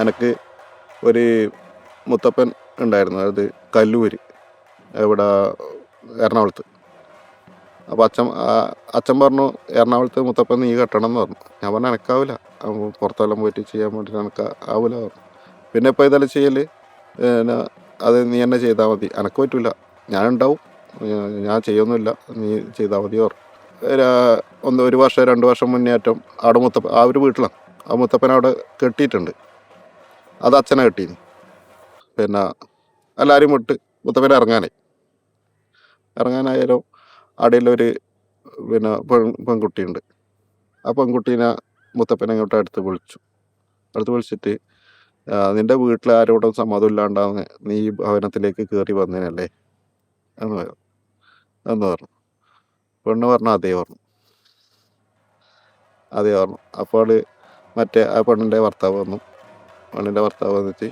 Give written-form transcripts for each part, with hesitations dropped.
എനിക്ക് ഒരു മുത്തപ്പൻ ഉണ്ടായിരുന്നു, അത് കല്ലൂര്, ഇവിടെ എറണാകുളത്ത്. അപ്പോൾ അച്ഛൻ പറഞ്ഞു എറണാകുളത്ത് മുത്തപ്പൻ നീ കെട്ടണം എന്ന് പറഞ്ഞു. ഞാൻ പറഞ്ഞു എനക്കാവില്ല, പുറത്തെല്ലാം പോയിട്ട് ചെയ്യാൻ വേണ്ടിയിട്ട് എനിക്ക് ആവില്ല പറഞ്ഞു. പിന്നെ ഇപ്പോൾ ഇതെല്ലാം ചെയ്യൽ പിന്നെ അത് നീ തന്നെ ചെയ്താൽ മതി, എനക്ക് പറ്റില്ല, ഞാനുണ്ടാവും, ഞാൻ ചെയ്യൊന്നുമില്ല, നീ ചെയ്താൽ മതി പറഞ്ഞു. ഒരു വർഷം 2 വർഷം മുന്നേറ്റം അവിടെ ആ ഒരു വീട്ടിലാണ് ആ മുത്തപ്പൻ അവിടെ കെട്ടിയിട്ടുണ്ട്. അത് അച്ഛനെ കെട്ടീന്. പിന്നെ എല്ലാവരും വിട്ട് മുത്തപ്പനെ ഇറങ്ങാനായാലും അടിയിലൊരു പിന്നെ പെൺകുട്ടിയുണ്ട്. ആ പെൺകുട്ടീനെ മുത്തപ്പനെ ഇങ്ങോട്ട് അടുത്ത് വിളിച്ചിട്ട് നിന്റെ വീട്ടിൽ ആരോടും സമ്മതം ഇല്ലാണ്ടാവുന്ന നീ ഈ ഭവനത്തിലേക്ക് കയറി വന്നതിനല്ലേ എന്ന് പറഞ്ഞു. പെണ്ണ് പറഞ്ഞു അതേ പറഞ്ഞു. അപ്പോൾ മറ്റേ ആ പെണ്ണിൻ്റെ ഭർത്താവ് വന്നിട്ട്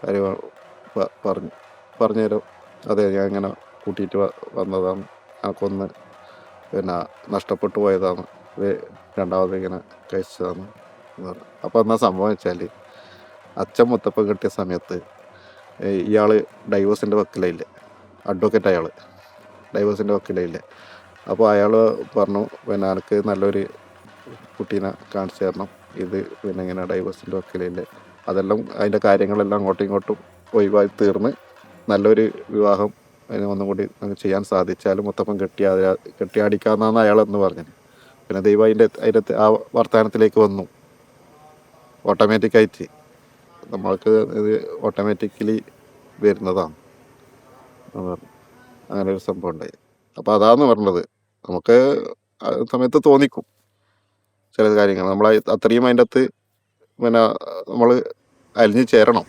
കാര്യം പറഞ്ഞു തരും. അതെ, ഞാൻ ഇങ്ങനെ കൂട്ടിയിട്ട് വന്നതാണ്, എനിക്കൊന്ന് പിന്നെ നഷ്ടപ്പെട്ടു പോയതാണ്, രണ്ടാമത് ഇങ്ങനെ കഴിച്ചതാണ് എന്ന് പറഞ്ഞു. അപ്പോൾ എന്നാ സംഭവം വെച്ചാൽ അച്ഛൻ മുത്തപ്പൻ കെട്ടിയ സമയത്ത് ഇയാൾ ഡൈവോഴ്സിൻ്റെ വക്കീലായില്ലേ, അഡ്വക്കേറ്റ്, അയാൾ ഡൈവോഴ്സിൻ്റെ വക്കീലായില്ലേ. അപ്പോൾ അയാൾ പറഞ്ഞു പിന്നെ എനിക്ക് നല്ലൊരു കുട്ടീനെ കാണിച്ചു തരണം, ഇത് പിന്നെ ഇങ്ങനെ ഡൈവോഴ്സിൻ്റെ വക്കീലില്ലേ, അതെല്ലാം അതിൻ്റെ കാര്യങ്ങളെല്ലാം അങ്ങോട്ടും ഇങ്ങോട്ടും ഒഴിവായി തീർന്ന് നല്ലൊരു വിവാഹം ഒന്നും കൂടി ചെയ്യാൻ സാധിച്ചാലും മുത്തപ്പൻ കെട്ടിയാടിക്കാന്നാണ് അയാളെന്ന് പറഞ്ഞത്. പിന്നെ ദൈവം അതിൻ്റെ ആ വർത്തമാനത്തിലേക്ക് വന്നു. ഓട്ടോമാറ്റിക്കായിട്ട് നമ്മൾക്ക് ഇത് ഓട്ടോമാറ്റിക്കലി വരുന്നതാണ് അങ്ങനെ ഒരു സംഭവം ഉണ്ടായി. അപ്പോൾ അതാന്ന് പറഞ്ഞത്, നമുക്ക് ആ സമയത്ത് തോന്നിക്കും ചില കാര്യങ്ങൾ, നമ്മൾ അത്രയും അതിൻ്റെ അകത്ത് പിന്നെ നമ്മൾ അലിഞ്ഞു ചേരണം.